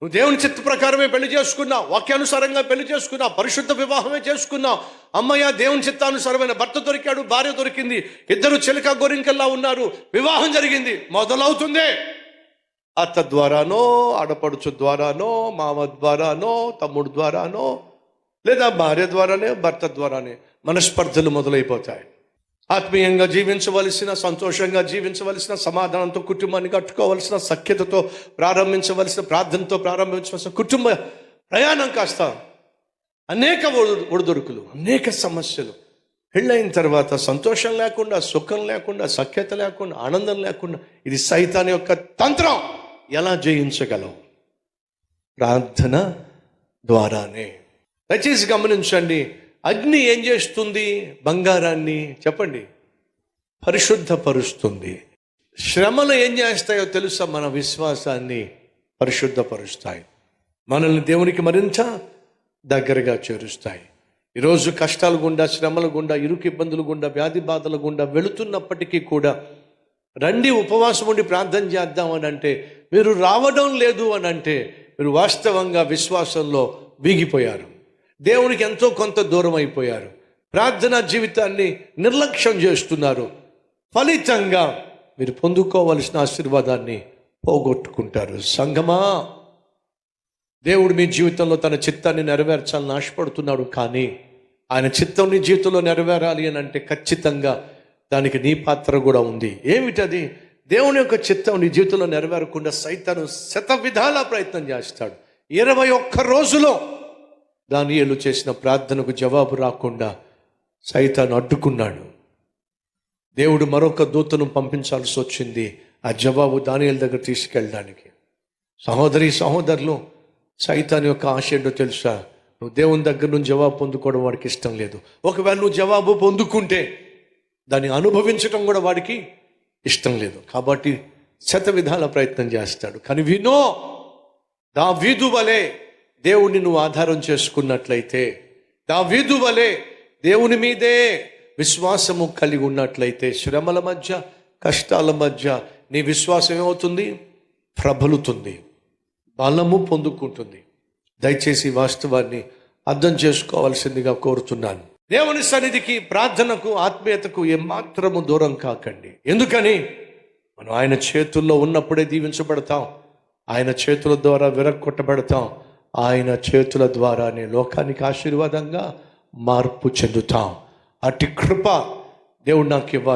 నువ్వు దేవుని చిత్త ప్రకారమే పెళ్లి చేసుకున్నావు, వాక్యానుసారంగా పెళ్లి చేసుకున్నావు, పరిశుద్ధ వివాహమే చేసుకున్నావు. అమ్మయ్య, దేవుని చిత్తానుసారమైన భర్త దొరికాడు, భార్య దొరికింది, ఇద్దరు చిలక గోరింకల్లా ఉన్నారు, వివాహం జరిగింది. మొదలవుతుంది అత్త ద్వారానో, ఆడపడుచు ద్వారానో, మామ ద్వారానో, తమ్ముడు ద్వారానో, లేదా భార్య ద్వారానే, భర్త ద్వారానే మనస్పర్ధలు మొదలైపోతాయి. ఆత్మీయంగా జీవించవలసిన, సంతోషంగా జీవించవలసిన, సమాధానంతో కుటుంబాన్ని కట్టుకోవలసిన, సఖ్యతతో ప్రారంభించవలసిన, ప్రార్థనతో ప్రారంభించవలసిన కుటుంబ ప్రయాణం కాస్త అనేక ఒడిదుడుకులు, అనేక సమస్యలు. పెళ్ళైన తర్వాత సంతోషం లేకుండా, సుఖం లేకుండా, సఖ్యత లేకుండా, ఆనందం లేకుండా, ఇది సైతాన్ యొక్క తంత్రం. ఎలా జయించగలవు? ప్రార్థన ద్వారానే. దయచేసి గమనించండి. అగ్ని ఏం చేస్తుంది? బంగారాన్ని చెప్పండి, పరిశుద్ధపరుస్తుంది. శ్రమలు ఏం చేస్తాయో తెలుసా? మన విశ్వాసాన్ని పరిశుద్ధపరుస్తాయి, మనల్ని దేవునికి మరింత దగ్గరగా చేరుస్తాయి. ఈరోజు కష్టాల గుండా, శ్రమల గుండా, ఇరుకు ఇబ్బందుల గుండా, వ్యాధి బాధల గుండా వెళుతున్నప్పటికీ కూడా రండి ఉపవాసం ఉండి ప్రార్థన చేద్దాం అని అంటే, మీరు రావడం లేదు అని అంటే, మీరు వాస్తవంగా విశ్వాసంలో వీగిపోయారు, దేవునికి ఎంతో కొంత దూరం అయిపోయారు, ప్రార్థనా జీవితాన్ని నిర్లక్ష్యం చేస్తున్నారు. ఫలితంగా మీరు పొందుకోవలసిన ఆశీర్వాదాన్ని పోగొట్టుకుంటారు. సంగమా, దేవుడు మీ జీవితంలో తన చిత్తాన్ని నెరవేర్చాలని ఆశపడుతున్నాడు. కానీ ఆయన చిత్తం నీ జీవితంలో నెరవేరాలి అని అంటే ఖచ్చితంగా దానికి నీ పాత్ర కూడా ఉంది. ఏమిటది? దేవుని యొక్క చిత్తం నీ జీవితంలో నెరవేరకుండా సైతాను శత విధాల ప్రయత్నం చేస్తాడు. 21 రోజులో దానియేలు చేసిన ప్రార్థనకు జవాబు రాకుండా సైతాను అడ్డుకున్నాడు. దేవుడు మరొక దూతను పంపించాల్సి వచ్చింది ఆ జవాబు దానియేలు దగ్గర తీసుకెళ్ళడానికి. సహోదరి సహోదరులు, సైతాను యొక్క ఆశ ఏంటో తెలుసా? నువ్వు దేవుని దగ్గర నుంచి జవాబు పొందుకోవడం వాడికి ఇష్టం లేదు. ఒకవేళ నువ్వు జవాబు పొందుకుంటే దాన్ని అనుభవించడం కూడా వాడికి ఇష్టం లేదు. కాబట్టి శత విధాల ప్రయత్నం చేస్తాడు. కానీ వినో, దావీదు వలె దేవుణ్ణి నువ్వు ఆధారం చేసుకున్నట్లయితే, దావీదు వలె దేవుని మీదే విశ్వాసము కలిగి ఉన్నట్లయితే, శ్రమల మధ్య, కష్టాల మధ్య నీ విశ్వాసం ఏమవుతుంది? ప్రబలుతుంది, బలము పొందుకుంటుంది. దయచేసి వాస్తవాన్ని అర్థం చేసుకోవాల్సిందిగా కోరుతున్నాను. దేవుని సన్నిధికి, ప్రార్థనకు, ఆత్మీయతకు ఏమాత్రము దూరం కాకండి. ఎందుకని? మనం ఆయన చేతుల్లో ఉన్నప్పుడే దీవించబడతాం, ఆయన చేతుల ద్వారా విరక్కొట్టబడతాం, ఆయన చేతుల ద్వారానే లోకానికి ఆశీర్వాదంగా మార్పు చెందుతాం. అట్టి కృప దేవుడు నాకు ఇవ్వాలి.